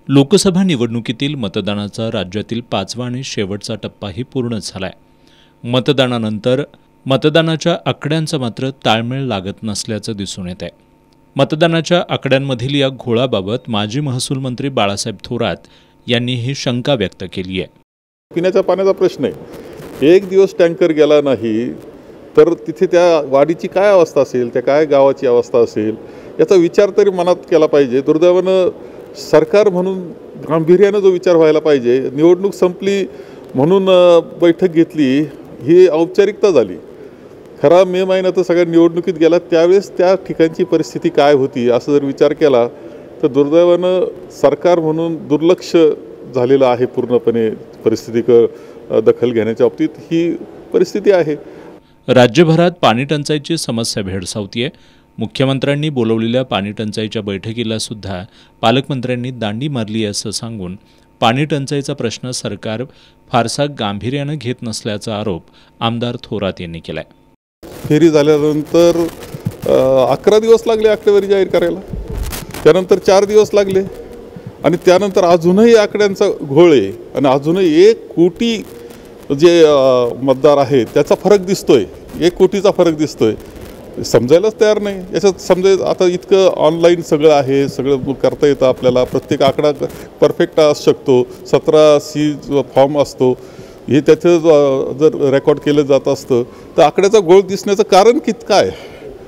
लोकसभा निवडणुकीतील मतदानाचा राज्यातील 5वा आणि शेवटचा टप्पाही पूर्ण झालाय. मतदानानंतर मतदानाच्या आकड्यांचा मात्र ताळमेळ लागत नसल्याचं दिसून येत आहे. मतदानाच्या आकड्यांमधील या घोळाबाबत माजी महसूल मंत्री बाळासाहेब थोरात यांनी ही शंका व्यक्त केली आहे. पिण्याच्या पाण्याचा प्रश्न आहे. एक दिवस टँकर गेला नाही तर तिथे त्या वाडीची काय अवस्था असेल, त्या काय गावाची अवस्था असेल याचा विचार तरी मनात केला पाहिजे. दुर्दैवानं सरकार म्हणून गांभीर्यानं जो विचार व्हायला पाहिजे. निवडणूक संपली म्हणून बैठक घेतली ही औपचारिकता झाली. खरा मे महिन्यात सगळ्या निवडणुकीत गेला त्यावेळेस त्या ठिकाणची परिस्थिती काय होती असं जर विचार केला तर दुर्दैवानं सरकार म्हणून दुर्लक्ष झालेलं आहे. पूर्णपणे परिस्थिती दखल घेण्याच्या बाबतीत ही परिस्थिती आहे. राज्यभरात पाणी टंचाईची समस्या भेडसावतीये. मुख्यमंत्र्यांनी बोलवलेल्या पाणी टंचाईच्या बैठकीला सुद्धा पालकमंत्र्यांनी दांडी मारली असं सांगून पाणी टंचाईचा प्रश्न सरकार फारसा गांभीर्यानं घेत नसल्याचा आरोप आमदार थोरात यांनी केलाय. फेरी झाल्यानंतर 11 दिवस लागले आकडेवारी जाहीर करायला, त्यानंतर 4 दिवस लागले आणि त्यानंतर अजूनही आकड्यांचा घोळ आहे आणि अजूनही 1 कोटी जे मतदार आहेत त्याचा फरक दिसतोय. 1 कोटीचा फरक दिसतोय. समजायलाच तयार नाही. याच्यात समजायचं आता इतकं ऑनलाईन सगळं आहे, सगळं करता येतं आपल्याला. प्रत्येक आकडा परफेक्ट असू शकतो. 17C फॉर्म असतो. हे त्याचं जर रेकॉर्ड केलं जात असतं तर आकड्याचा घोळ दिसण्याचं कारण काय?